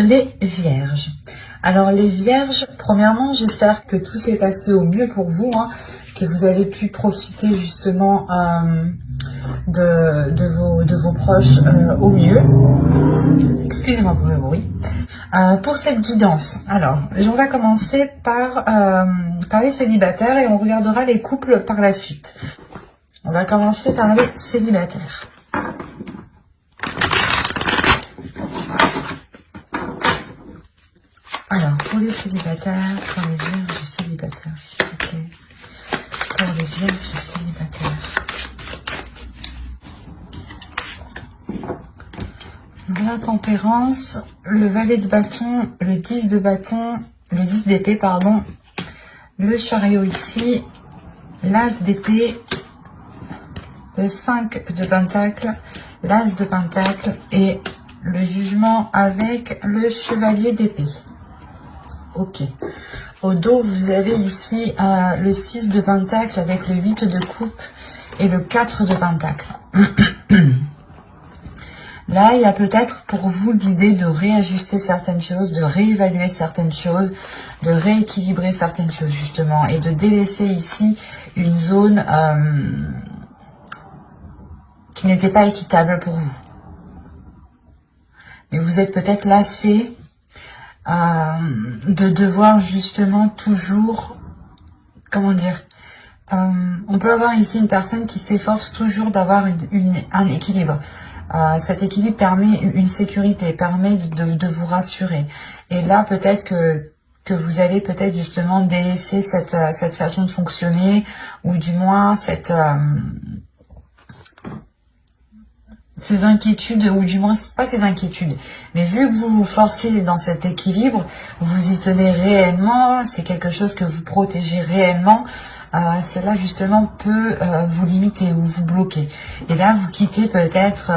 les Vierges. Alors les Vierges, premièrement, j'espère que tout s'est passé au mieux pour vous, hein, que vous avez pu profiter justement de vos proches au mieux. Excusez-moi pour le bruit. Pour cette guidance, alors on va commencer par les célibataires et on regardera les couples par la suite. On va commencer par les célibataires. Alors, pour les célibataires, pour les vierges célibataires, s'il vous plaît. Pour les vierges célibataires. Donc, la tempérance, le valet de bâton, le 10 de bâton, le 10 d'épée, pardon, le chariot ici, l'as d'épée, le 5 de pentacle, l'as de pentacle et le jugement avec le chevalier d'épée. Ok. Au dos, vous avez ici le 6 de pentacle avec le 8 de coupe et le 4 de pentacle. Là, il y a peut-être pour vous l'idée de réajuster certaines choses, de réévaluer certaines choses, de rééquilibrer certaines choses justement et de délaisser ici une zone qui n'était pas équitable pour vous. Mais vous êtes peut-être lassé de devoir justement toujours, comment dire, on peut avoir ici une personne qui s'efforce toujours d'avoir un équilibre. Cet équilibre permet une sécurité, permet de vous rassurer. Et là, peut-être que vous allez peut-être justement délaisser cette façon de fonctionner, ou du moins ces inquiétudes, ou du moins pas ces inquiétudes, mais vu que vous vous forcez dans cet équilibre, vous y tenez réellement, c'est quelque chose que vous protégez réellement, cela justement peut vous limiter ou vous bloquer. Et là, vous quittez peut-être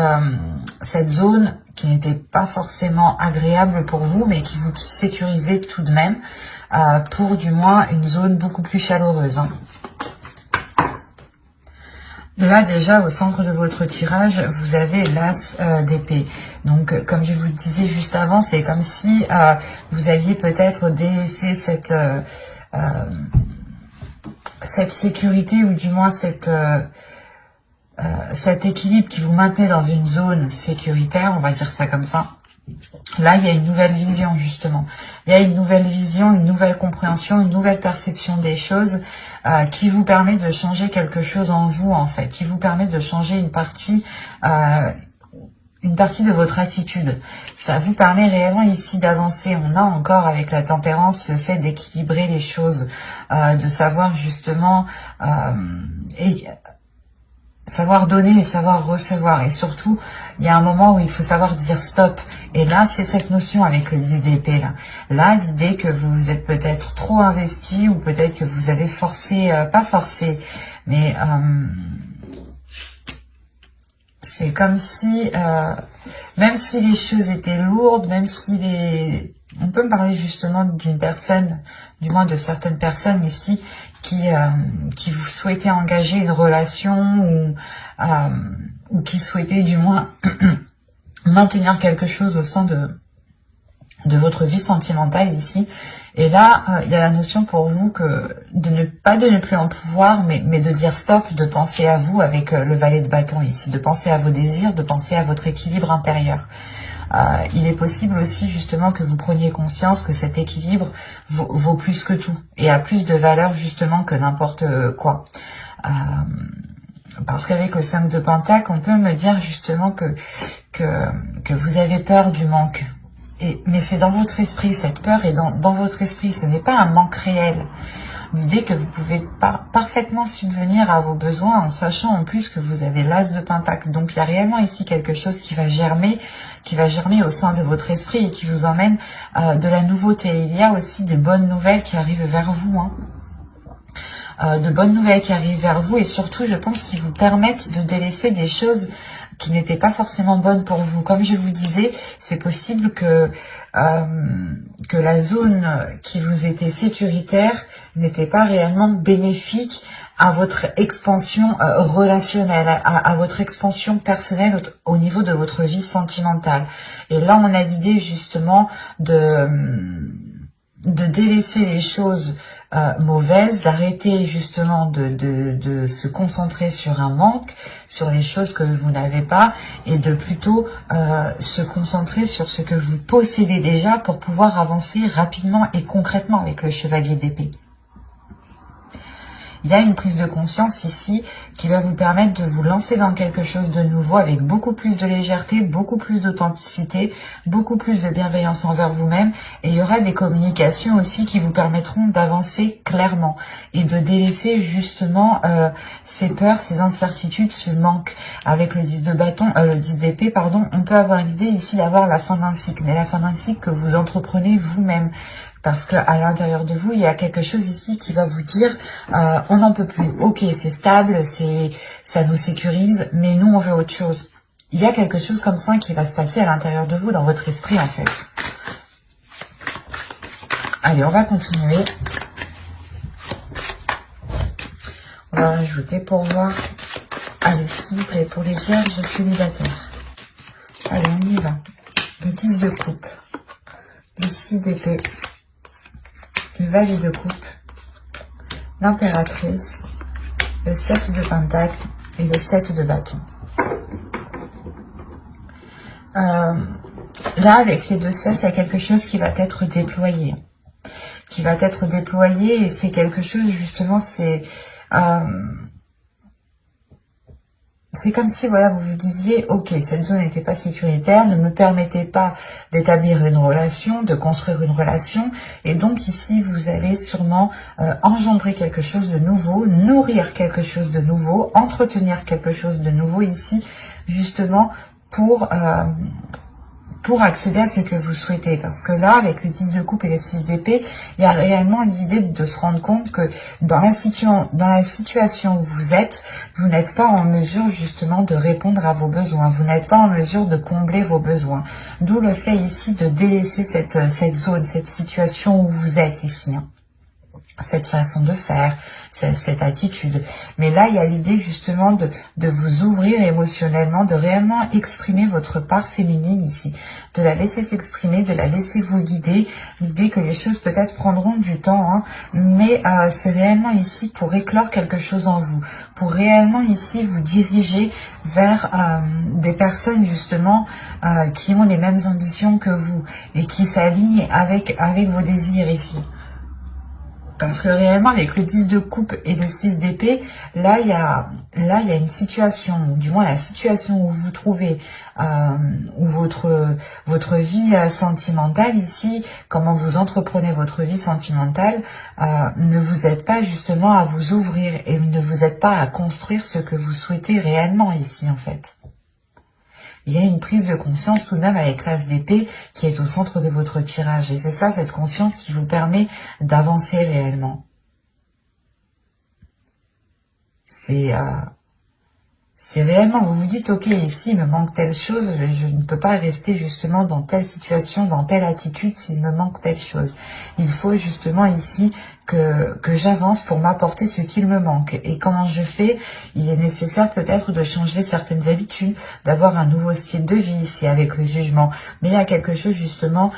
cette zone qui n'était pas forcément agréable pour vous, mais qui vous sécurisait tout de même, pour du moins une zone beaucoup plus chaleureuse, hein. Là, déjà, au centre de votre tirage, vous avez l'as d'épée. Donc, comme je vous le disais juste avant, c'est comme si vous aviez peut-être délaissé cette sécurité, ou du moins cet équilibre qui vous maintenait dans une zone sécuritaire, on va dire ça comme ça. Là, il y a une nouvelle vision, justement. Il y a une nouvelle vision, une nouvelle compréhension, une nouvelle perception des choses qui vous permet de changer quelque chose en vous, en fait, qui vous permet de changer une partie de votre attitude. Ça vous permet réellement ici d'avancer. On a encore avec la tempérance le fait d'équilibrer les choses, de savoir justement savoir donner et savoir recevoir. Et surtout, il y a un moment où il faut savoir dire stop. Et là, c'est cette notion avec le 10 d'épée. Là, l'idée que vous êtes peut-être trop investi, ou peut-être que vous avez forcé, pas forcé, mais c'est comme si, même si les choses étaient lourdes, même si on peut me parler justement d'une personne, du moins de certaines personnes ici, qui vous souhaitaient engager une relation, ou qui souhaitaient du moins maintenir quelque chose au sein de votre vie sentimentale ici. Et là, il y a la notion pour vous que de ne plus en pouvoir, mais de dire stop, de penser à vous avec le valet de bâton ici, de penser à vos désirs, de penser à votre équilibre intérieur. Il est possible aussi justement que vous preniez conscience que cet équilibre vaut plus que tout et a plus de valeur justement que n'importe quoi. Parce qu'avec le 5 de pentacle, on peut me dire justement que vous avez peur du manque. Mais c'est dans votre esprit, cette peur est dans votre esprit, ce n'est pas un manque réel. L'idée que vous pouvez parfaitement subvenir à vos besoins en sachant en plus que vous avez l'as de pentacle. Donc il y a réellement ici quelque chose qui va germer au sein de votre esprit et qui vous emmène de la nouveauté. Il y a aussi des bonnes nouvelles qui arrivent vers vous, hein. De bonnes nouvelles qui arrivent vers vous, et surtout je pense qu'ils vous permettent de délaisser des choses qui n'étaient pas forcément bonnes pour vous. Comme je vous disais, c'est possible que la zone qui vous était sécuritaire n'était pas réellement bénéfique à votre expansion relationnelle, à votre expansion personnelle au niveau de votre vie sentimentale. Et là, on a l'idée justement de délaisser les choses mauvaises, d'arrêter justement de se concentrer sur un manque, sur les choses que vous n'avez pas, et de plutôt se concentrer sur ce que vous possédez déjà pour pouvoir avancer rapidement et concrètement avec le chevalier d'épée. Il y a une prise de conscience ici qui va vous permettre de vous lancer dans quelque chose de nouveau avec beaucoup plus de légèreté, beaucoup plus d'authenticité, beaucoup plus de bienveillance envers vous-même. Et il y aura des communications aussi qui vous permettront d'avancer clairement et de délaisser justement ces peurs, ces incertitudes, ce manque. Avec le 10 de bâton, le 10 d'épée, pardon, on peut avoir l'idée ici d'avoir la fin d'un cycle, mais la fin d'un cycle que vous entreprenez vous-même. Parce que à l'intérieur de vous, il y a quelque chose ici qui va vous dire on n'en peut plus. Ok, c'est stable, ça nous sécurise, mais nous, on veut autre chose. Il y a quelque chose comme ça qui va se passer à l'intérieur de vous, dans votre esprit, en fait. Allez, on va continuer. On va rajouter pour voir. Allez, s'il vous plaît, pour les vierges célibataires. Allez, on y va. Le 10 de coupe. Le 6 d'épée. Le valet de coupe, l'impératrice, le 7 de pentacle et le 7 de bâton. Là, avec les deux 7, il y a quelque chose qui va être déployé. Et c'est quelque chose, justement, c'est comme si, voilà, vous vous disiez, ok, cette zone n'était pas sécuritaire, ne me permettait pas d'établir une relation, de construire une relation, et donc ici, vous allez sûrement engendrer quelque chose de nouveau, nourrir quelque chose de nouveau, entretenir quelque chose de nouveau ici, justement, pour accéder à ce que vous souhaitez. Parce que là, avec le 10 de coupe et le 6 d'épée, il y a réellement l'idée de se rendre compte que dans la situation où vous êtes, vous n'êtes pas en mesure justement de répondre à vos besoins. Vous n'êtes pas en mesure de combler vos besoins. D'où le fait ici de délaisser cette zone, cette situation où vous êtes ici. Cette façon de faire, cette attitude. Mais là, il y a l'idée justement de vous ouvrir émotionnellement, de réellement exprimer votre part féminine ici, de la laisser s'exprimer, de la laisser vous guider. L'idée que les choses peut-être prendront du temps, hein, mais c'est réellement ici pour éclore quelque chose en vous, pour réellement ici vous diriger vers des personnes justement qui ont les mêmes ambitions que vous et qui s'alignent avec vos désirs ici. Parce que réellement, avec le 10 de coupe et le 6 d'épée, là, il y a une situation, du moins la situation où vous vous trouvez, où votre vie sentimentale ici, comment vous entreprenez votre vie sentimentale, ne vous aide pas justement à vous ouvrir et ne vous aide pas à construire ce que vous souhaitez réellement ici, en fait. Il y a une prise de conscience tout de même avec l'as d'épée qui est au centre de votre tirage. Et c'est ça, cette conscience qui vous permet d'avancer réellement. C'est réellement, vous vous dites, ok, ici, il me manque telle chose, je ne peux pas rester justement dans telle situation, dans telle attitude s'il me manque telle chose. Il faut justement ici que j'avance pour m'apporter ce qu'il me manque. Et comment je fais? Il est nécessaire peut-être de changer certaines habitudes, d'avoir un nouveau style de vie ici avec le jugement. Mais il y a quelque chose justement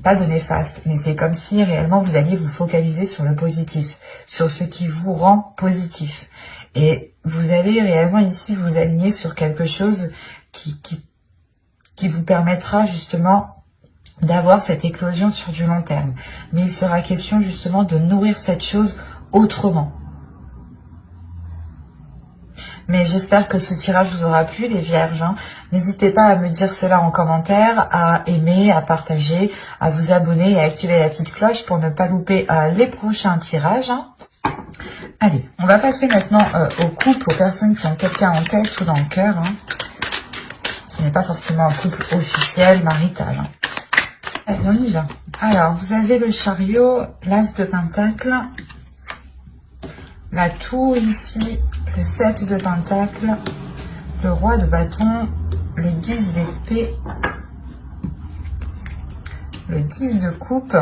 pas de néfaste, mais c'est comme si réellement vous alliez vous focaliser sur le positif, sur ce qui vous rend positif. Et vous allez réellement ici vous aligner sur quelque chose qui vous permettra justement d'avoir cette éclosion sur du long terme. Mais il sera question justement de nourrir cette chose autrement. Mais j'espère que ce tirage vous aura plu, les vierges. Hein. N'hésitez pas à me dire cela en commentaire, à aimer, à partager, à vous abonner et à activer la petite cloche pour ne pas louper les prochains tirages. Hein. Allez, on va passer maintenant aux couples, aux personnes qui ont quelqu'un en tête ou dans le cœur. Hein. Ce n'est pas forcément un couple officiel, marital. Hein. Allez, on y va. Alors, vous avez le chariot, l'as de pentacle, la tour ici, le 7 de pentacle, le roi de bâton, le 10 d'épée, le 10 de coupe,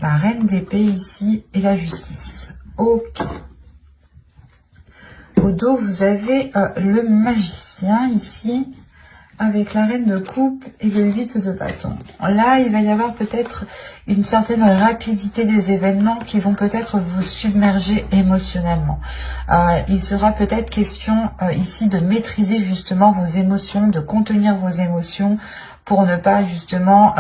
la reine d'épée ici et la justice. Ok. au dos, vous avez le magicien ici, avec la reine de coupe et le 8 de bâton. Là, il va y avoir peut-être une certaine rapidité des événements qui vont peut-être vous submerger émotionnellement. Il sera peut-être question ici de maîtriser justement vos émotions, de contenir vos émotions pour ne pas justement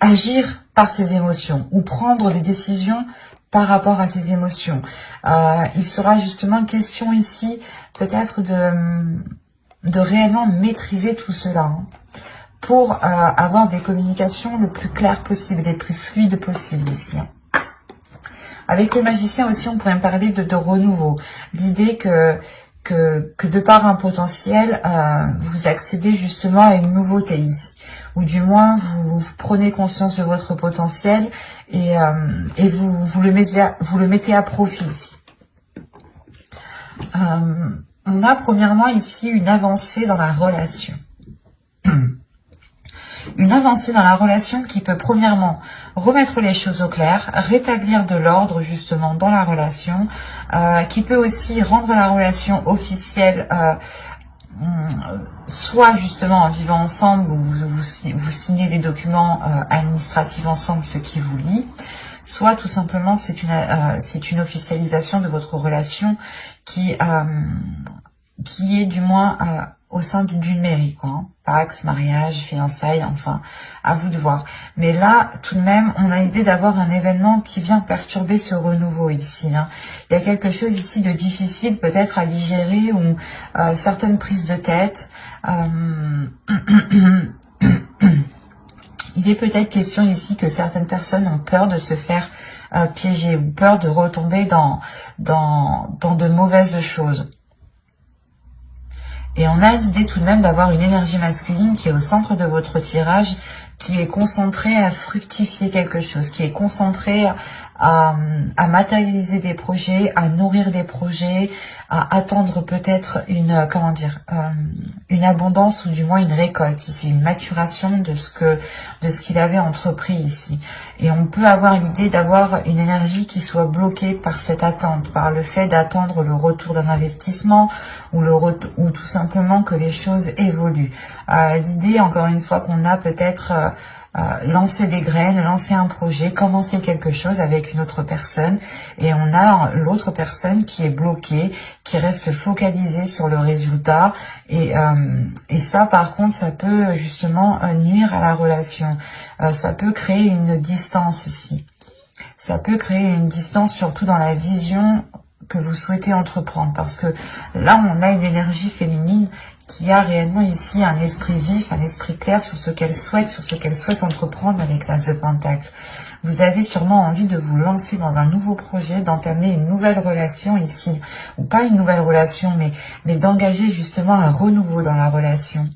agir par ces émotions ou prendre des décisions par rapport à ces émotions. Il sera justement question ici peut-être de réellement maîtriser tout cela pour avoir des communications le plus claires possible, les plus fluides possible ici. Avec le magicien aussi, on pourrait parler de renouveau. L'idée que de par un potentiel, vous accédez justement à une nouveauté ici. Ou du moins, vous prenez conscience de votre potentiel et vous le mettez à profit ici. On a premièrement ici une avancée dans la relation. Une avancée dans la relation qui peut premièrement remettre les choses au clair, rétablir de l'ordre justement dans la relation, qui peut aussi rendre la relation officielle, soit justement en vivant ensemble, où vous signez des documents administratifs ensemble, ce qui vous lie, soit tout simplement c'est une officialisation de votre relation qui est du moins au sein d'une mairie, quoi. Pax, mariage, fiançailles, enfin, à vous de voir. Mais là, tout de même, on a l'idée d'avoir un événement qui vient perturber ce renouveau ici. Il y a quelque chose ici de difficile peut-être à digérer ou certaines prises de tête. Il est peut-être question ici que certaines personnes ont peur de se faire piéger ou peur de retomber dans de mauvaises choses. Et on a l'idée tout de même d'avoir une énergie masculine qui est au centre de votre tirage, qui est concentrée à fructifier quelque chose, qui est concentrée à matérialiser des projets, à nourrir des projets, à attendre peut-être une abondance ou du moins une récolte ici, une maturation de ce qu'il avait entrepris ici. Et on peut avoir l'idée d'avoir une énergie qui soit bloquée par cette attente, par le fait d'attendre le retour d'un investissement ou tout simplement que les choses évoluent. L'idée, encore une fois, qu'on a peut-être lancer des graines, lancer un projet, commencer quelque chose avec une autre personne et on a l'autre personne qui est bloquée, qui reste focalisée sur le résultat et ça par contre ça peut justement nuire à la relation, ça peut créer une distance ici, ça peut créer une distance surtout dans la vision que vous souhaitez entreprendre parce que là on a une énergie féminine qui a réellement ici un esprit vif, un esprit clair sur ce qu'elle souhaite entreprendre avec l'As de Pentacle. Vous avez sûrement envie de vous lancer dans un nouveau projet, d'entamer une nouvelle relation ici, ou pas une nouvelle relation, mais d'engager justement un renouveau dans la relation,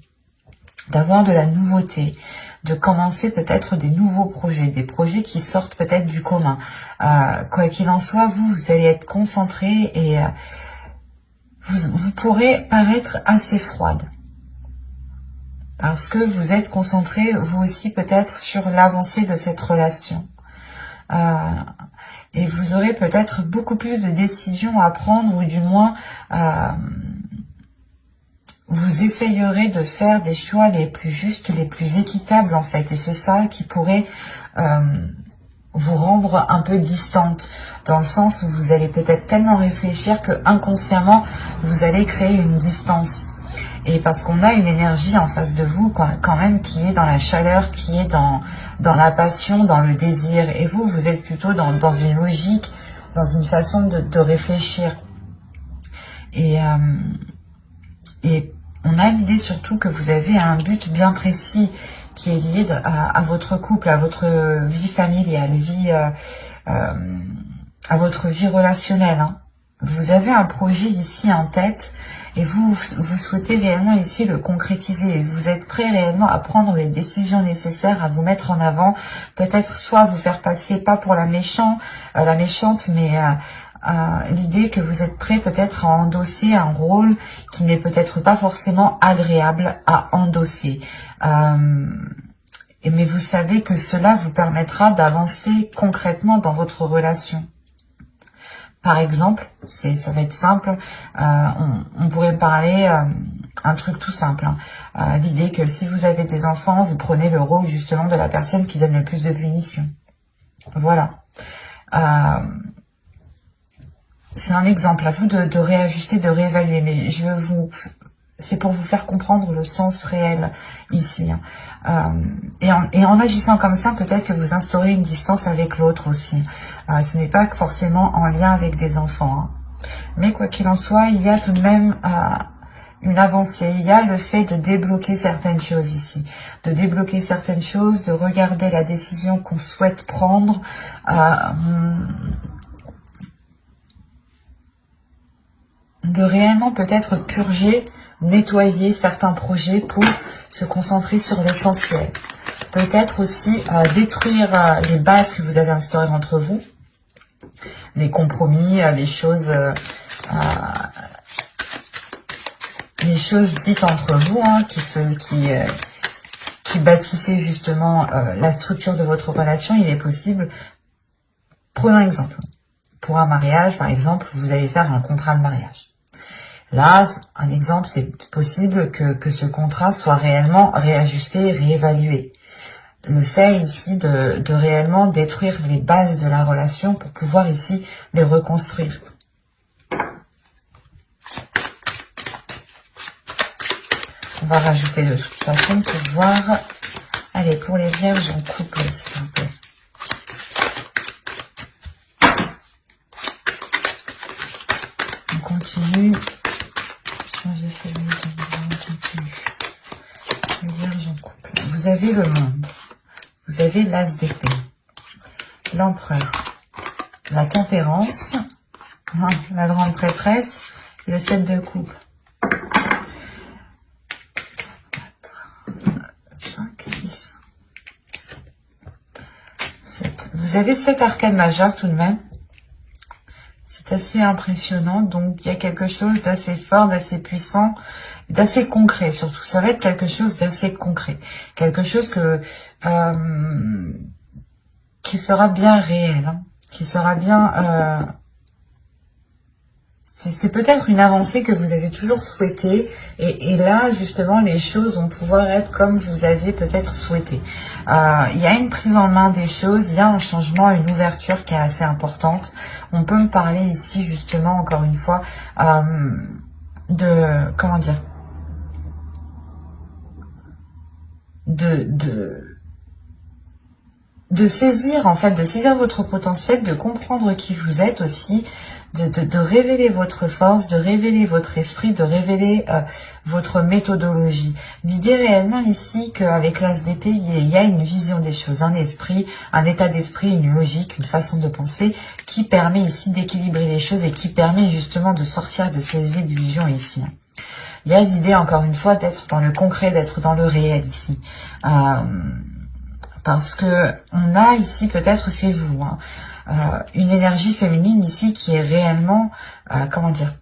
d'avoir de la nouveauté, de commencer peut-être des nouveaux projets, des projets qui sortent peut-être du commun. Quoi qu'il en soit, vous allez être concentré et vous pourrez paraître assez froide parce que vous êtes concentré vous aussi peut-être sur l'avancée de cette relation et vous aurez peut-être beaucoup plus de décisions à prendre ou du moins vous essayerez de faire des choix les plus justes, les plus équitables en fait et c'est ça qui pourrait vous rendre un peu distante, dans le sens où vous allez peut-être tellement réfléchir que inconsciemment vous allez créer une distance. Et parce qu'on a une énergie en face de vous quand même qui est dans la chaleur, qui est dans la passion, dans le désir. Et vous êtes plutôt dans une logique, dans une façon de réfléchir. Et on a l'idée surtout que vous avez un but bien précis qui est lié à votre couple, à votre vie familiale, à votre vie relationnelle. Vous avez un projet ici en tête et vous souhaitez réellement ici le concrétiser. Vous êtes prêt réellement à prendre les décisions nécessaires, à vous mettre en avant, peut-être soit vous faire passer pas pour la méchante, mais l'idée que vous êtes prêt peut-être à endosser un rôle qui n'est peut-être pas forcément agréable à endosser. Mais vous savez que cela vous permettra d'avancer concrètement dans votre relation. Par exemple, ça va être simple, on pourrait parler un truc tout simple, hein. L'idée que si vous avez des enfants, vous prenez le rôle justement de la personne qui donne le plus de punitions. Voilà. C'est un exemple, à vous de réajuster, de réévaluer, mais c'est pour vous faire comprendre le sens réel ici, hein. Et en agissant comme ça, peut-être que vous instaurez une distance avec l'autre aussi. Ce n'est pas forcément en lien avec des enfants, hein. Mais quoi qu'il en soit, il y a tout de même une avancée. Il y a le fait de débloquer certaines choses ici, de débloquer certaines choses, de regarder la décision qu'on souhaite prendre, de réellement peut-être purger, nettoyer certains projets pour se concentrer sur l'essentiel. Peut-être aussi détruire les bases que vous avez instaurées entre vous, les compromis, les choses dites entre vous, hein, qui bâtissaient justement la structure de votre relation. Il est possible, prenons un exemple, pour un mariage par exemple, vous allez faire un contrat de mariage. Là, un exemple, c'est possible que ce contrat soit réellement réajusté, réévalué. Le fait ici de réellement détruire les bases de la relation pour pouvoir ici les reconstruire. On va rajouter de toute façon pour voir. Allez, pour les vierges en couple, s'il vous plaît. On continue. Changer féminin, on continue. Les vierges en couple. Vous avez le monde. Vous avez l'as d'épée. L'empereur. La tempérance. La grande prêtresse. Le 7 de coupe. 5, 6, 7. Vous avez 7 arcanes majeures tout de même. C'est assez impressionnant. Donc, il y a quelque chose d'assez fort, d'assez puissant, d'assez concret surtout. Ça va être quelque chose d'assez concret. Quelque chose qui sera bien réel. Hein, qui sera bien... c'est peut-être une avancée que vous avez toujours souhaitée et là justement les choses vont pouvoir être comme vous aviez peut-être souhaité. Il y a une prise en main des choses, il y a un changement, une ouverture qui est assez importante. On peut me parler ici justement encore une fois de comment dire, de saisir en fait, de saisir votre potentiel, de comprendre qui vous êtes aussi, de révéler votre force, de révéler votre esprit, de révéler votre méthodologie. L'idée réellement ici qu'avec l'as d'épée, il y a une vision des choses, un esprit, un état d'esprit, une logique, une façon de penser qui permet ici d'équilibrer les choses et qui permet justement de sortir de ces illusions ici. Il y a l'idée encore une fois d'être dans le concret, d'être dans le réel ici. Parce que on a ici peut-être, c'est vous, hein, une énergie féminine ici qui est réellement, comment dire,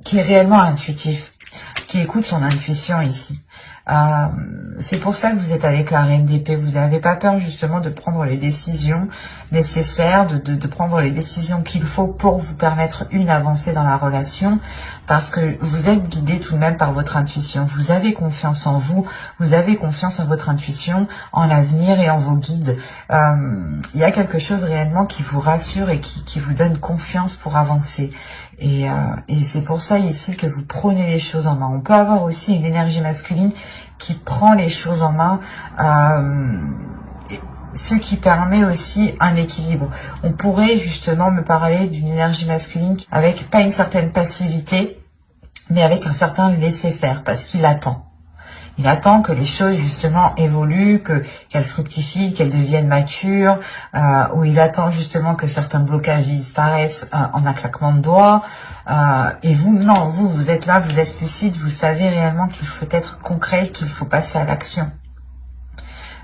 qui est réellement intuitif, qui écoute son intuition ici. C'est pour ça que vous êtes avec la reine d'épée. Vous n'avez pas peur justement de prendre les décisions nécessaires, de prendre les décisions qu'il faut pour vous permettre une avancée dans la relation, parce que vous êtes guidé tout de même par votre intuition. Vous avez confiance en vous, vous avez confiance en votre intuition, en l'avenir et en vos guides. Il y a quelque chose réellement qui vous rassure et qui vous donne confiance pour avancer. Et c'est pour ça ici que vous prenez les choses en main. On peut avoir aussi une énergie masculine qui prend les choses en main, ce qui permet aussi un équilibre. On pourrait justement me parler d'une énergie masculine avec pas une certaine passivité, mais avec un certain laisser-faire, parce qu'il attend. Il attend que les choses justement évoluent, qu'elles fructifient, qu'elles deviennent matures, ou il attend justement que certains blocages disparaissent en un claquement de doigts. Et vous, non, vous êtes là, vous êtes lucide, vous savez réellement qu'il faut être concret, qu'il faut passer à l'action.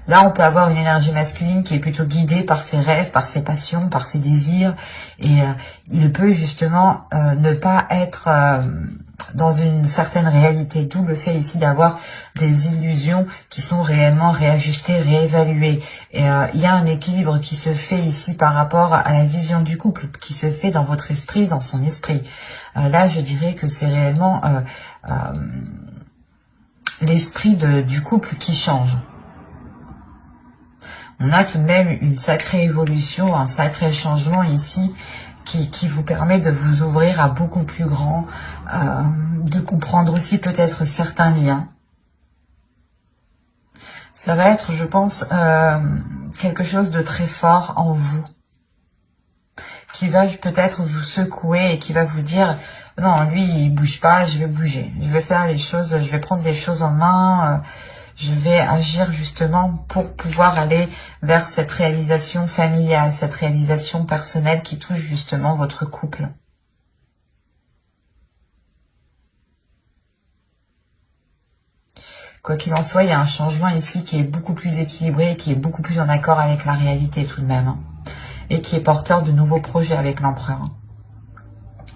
Là, on peut avoir une énergie masculine qui est plutôt guidée par ses rêves, par ses passions, par ses désirs. Et il peut justement ne pas être dans une certaine réalité. D'où le fait ici d'avoir des illusions qui sont réellement réajustées, réévaluées. Et il y a un équilibre qui se fait ici par rapport à la vision du couple, qui se fait dans votre esprit, dans son esprit. Là, je dirais que c'est réellement l'esprit du couple qui change. On a tout de même une sacrée évolution, un sacré changement ici qui vous permet de vous ouvrir à beaucoup plus grand, de comprendre aussi peut-être certains liens. Ça va être, je pense, quelque chose de très fort en vous, qui va peut-être vous secouer et qui va vous dire « Non, lui, il bouge pas, je vais bouger. Je vais faire les choses, je vais prendre les choses en main. Je vais agir justement pour pouvoir aller vers cette réalisation familiale, cette réalisation personnelle qui touche justement votre couple. » Quoi qu'il en soit, il y a un changement ici qui est beaucoup plus équilibré, qui est beaucoup plus en accord avec la réalité tout de même, et qui est porteur de nouveaux projets avec l'empereur.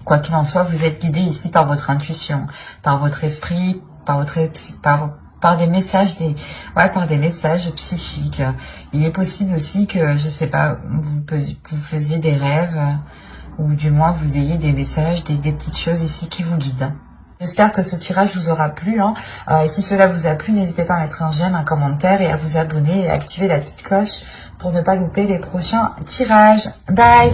Quoi qu'il en soit, vous êtes guidé ici par votre intuition, par votre esprit, par des messages, par des messages psychiques. Il est possible aussi que, je sais pas, vous faisiez des rêves, ou du moins vous ayez des messages, des petites choses ici qui vous guident. J'espère que ce tirage vous aura plu. Et si cela vous a plu, n'hésitez pas à mettre un j'aime, un commentaire et à vous abonner et à activer la petite cloche pour ne pas louper les prochains tirages. Bye!